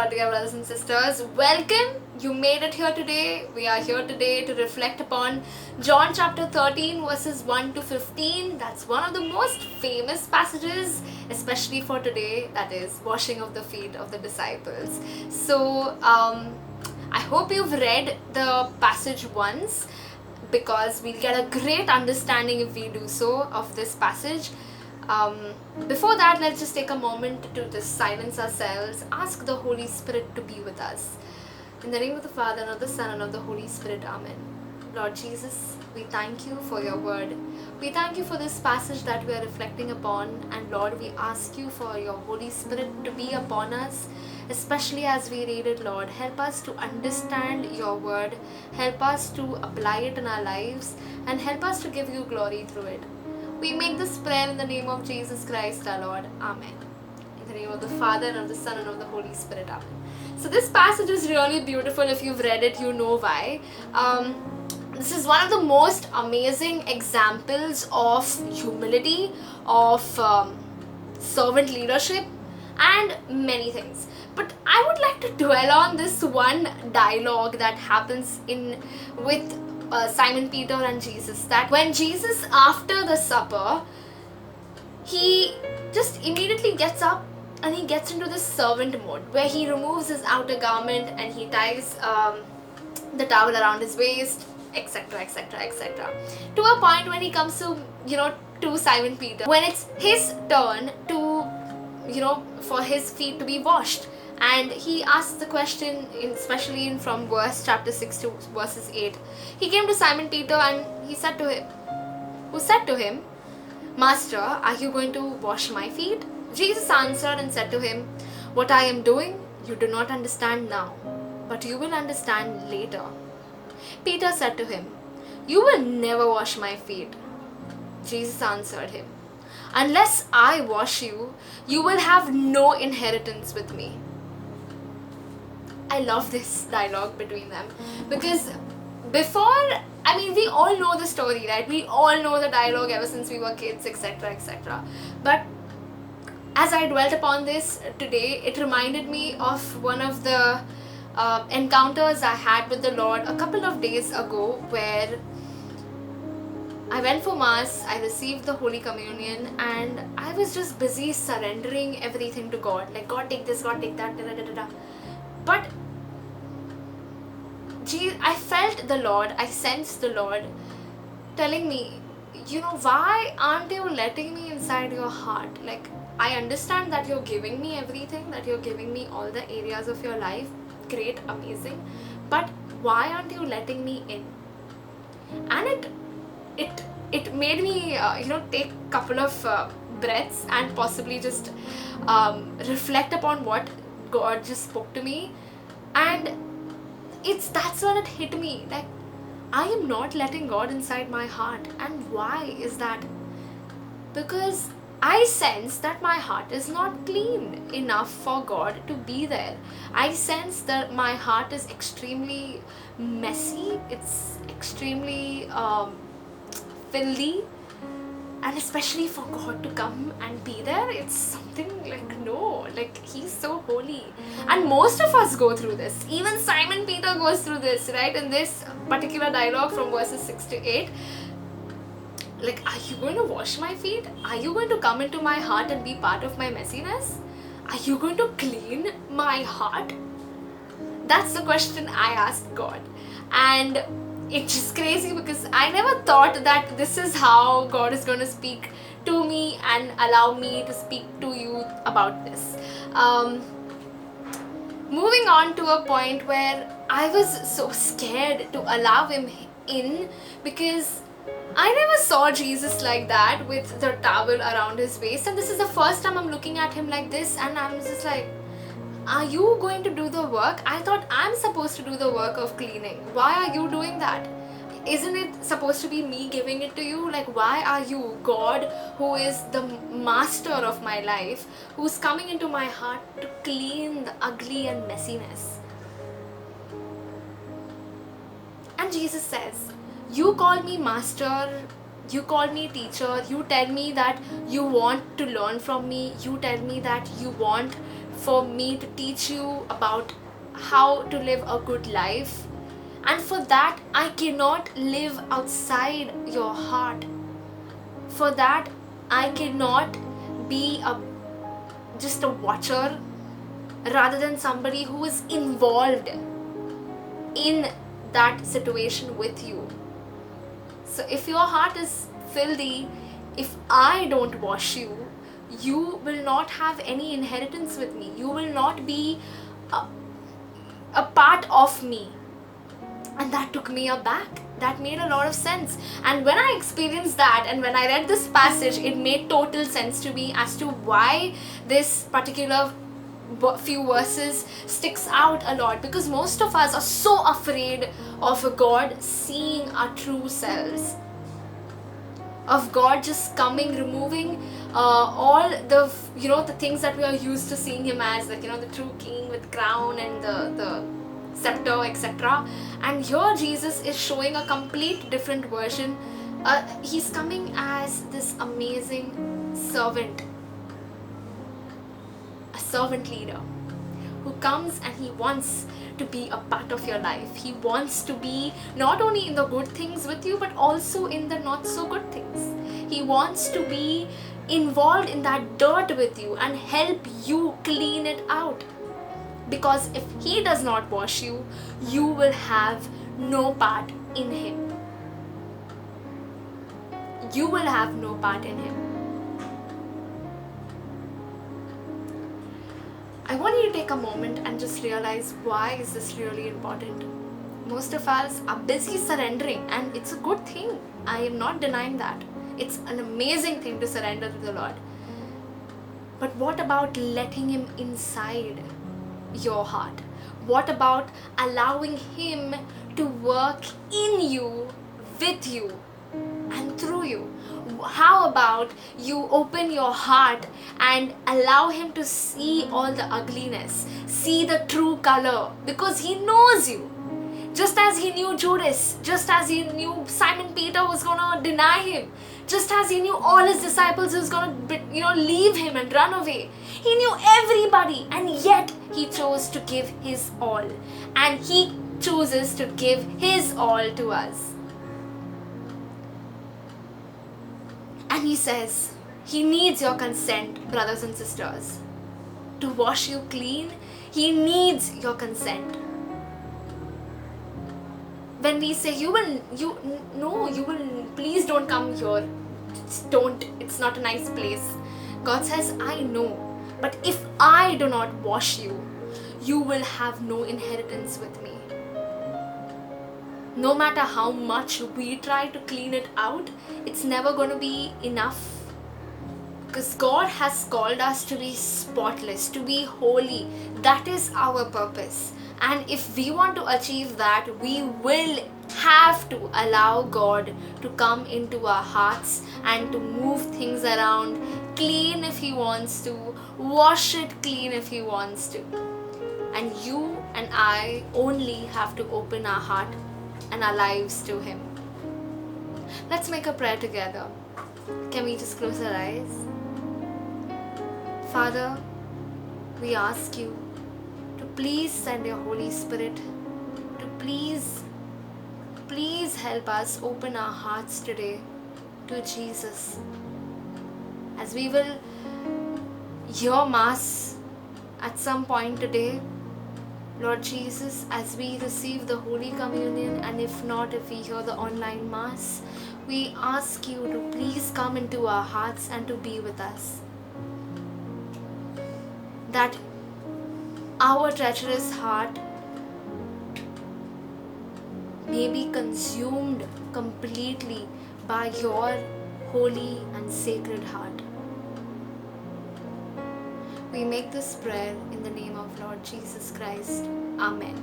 God, dear brothers and sisters. Welcome. You made it here today. We are here today to reflect upon John chapter 13, verses 1 to 15. That's one of the most famous passages, especially for today, that is, washing of the feet of the disciples. So, I hope you've read the passage once because we'll get a great understanding if we do so of this passage. Before that, let's just take a moment to just silence ourselves, ask the Holy Spirit to be with us. In the name of the Father, and of the Son, and of the Holy Spirit, Amen. Lord Jesus, we thank you for your word. We thank you for this passage that we are reflecting upon, and Lord, we ask you for your Holy Spirit to be upon us, especially as we read it, Lord. Help us to understand your word, help us to apply it in our lives, and help us to give you glory through it. We make this prayer in the name of Jesus Christ our Lord. Amen. In the name of the Father, and of the Son, and of the Holy Spirit. Amen. So this passage is really beautiful. If you've read it, you know why. This is one of the most amazing examples of humility, of servant leadership, and many things. But I would like to dwell on this one dialogue that happens with Simon Peter and Jesus, that when Jesus, after the supper, he just immediately gets up and he gets into this servant mode where he removes his outer garment and he ties the towel around his waist, etc, etc, etc, to a point when he comes to Simon Peter, when it's his turn to for his feet to be washed. And he asks the question, especially from verse chapter 6 to verses 8. He came to Simon Peter and he said to him, Master, are you going to wash my feet? Jesus answered and said to him, What I am doing, you do not understand now, but you will understand later. Peter said to him, You will never wash my feet. Jesus answered him, Unless I wash you, you will have no inheritance with me. I love this dialogue between them because we all know the story, right? We all know the dialogue ever since we were kids, etc, etc. But as I dwelt upon this today, it reminded me of one of the encounters I had with the Lord a couple of days ago, where I went for Mass, I received the Holy Communion, and I was just busy surrendering everything to God. Like, God, take this, God, take that, da, da, da, da. But I felt the Lord, I sensed the Lord telling me, why aren't you letting me inside your heart? Like, I understand that you're giving me everything, that you're giving me all the areas of your life. Great, amazing. But why aren't you letting me in? And it made me, take a couple of breaths and possibly just reflect upon what God just spoke to me. And that's when it hit me, like, I am not letting God inside my heart. And why is that? Because I sense that my heart is not clean enough for God to be there. I sense that my heart is extremely messy, it's extremely filthy, and especially for God to come and be there, it's something like, no, like, he's so holy. And most of us go through this. Even Simon Peter goes through this, right? In this particular dialogue from verses 6 to 8, like, are you going to wash my feet? Are you going to come into my heart and be part of my messiness? Are you going to clean my heart? That's the question I asked God. And it's just crazy because I never thought that this is how God is going to speak to me and allow me to speak to you about this. Moving on to a point where I was so scared to allow him in, because I never saw Jesus like that with the towel around his waist, and this is the first time I'm looking at him like this, and I'm just like, are you going to do the work? I thought I'm supposed to do the work of cleaning. Why are you doing that? Isn't it supposed to be me giving it to you? Like, why are you, God, who is the master of my life, who's coming into my heart to clean the ugly and messiness? And Jesus says, you call me master, you call me teacher, you tell me that you want to learn from me, you tell me that you want for me to teach you about how to live a good life. And for that, I cannot live outside your heart. For that, I cannot be just a watcher rather than somebody who is involved in that situation with you. So if your heart is filthy, if I don't wash you, you will not have any inheritance with me. You will not be a part of me. And that took me aback. That made a lot of sense. And when I experienced that, and when I read this passage, it made total sense to me as to why this particular few verses sticks out a lot. Because most of us are so afraid of God seeing our true selves, of God just coming, removing all the the things that we are used to seeing Him as, like the true King with crown and the scepter, etc. And here Jesus is showing a complete different version. He's coming as this amazing servant, a servant leader who comes and he wants to be a part of your life. He wants to be not only in the good things with you, but also in the not so good things. He wants to be involved in that dirt with you and help you clean it out. Because if He does not wash you, you will have no part in Him. You will have no part in Him. I want you to take a moment and just realize, why is this really important? Most of us are busy surrendering, and it's a good thing. I am not denying that. It's an amazing thing to surrender to the Lord. But what about letting Him inside your heart? What about allowing Him to work in you, with you, and through you? How about you open your heart and allow Him to see all the ugliness, see the true color, because He knows you. Just as He knew Judas, just as He knew Simon Peter was gonna deny Him, just as He knew all His disciples was gonna leave Him and run away. He knew everybody, and yet He chose to give His all, and He chooses to give His all to us. And He says He needs your consent, brothers and sisters, to wash you clean. He needs your consent. When we say please don't come here, don't, it's not a nice place, God says, I know, but if I do not wash you, you will have no inheritance with me. No matter how much we try to clean it out, it's never going to be enough. Because God has called us to be spotless, to be holy. That is our purpose. And if we want to achieve that, we will have to allow God to come into our hearts and to move things around, clean if He wants to, wash it clean if He wants to. And you and I only have to open our heart and our lives to Him. Let's make a prayer together. Can we just close our eyes? Father, we ask You to please send Your Holy Spirit to please help us open our hearts today to Jesus. As we will hear Mass at some point today, Lord Jesus, as we receive the Holy Communion, and if not, if we hear the online Mass, we ask You to please come into our hearts and to be with us. That our treacherous heart may be consumed completely by Your holy and sacred heart. We make this prayer in the name of Lord Jesus Christ. Amen.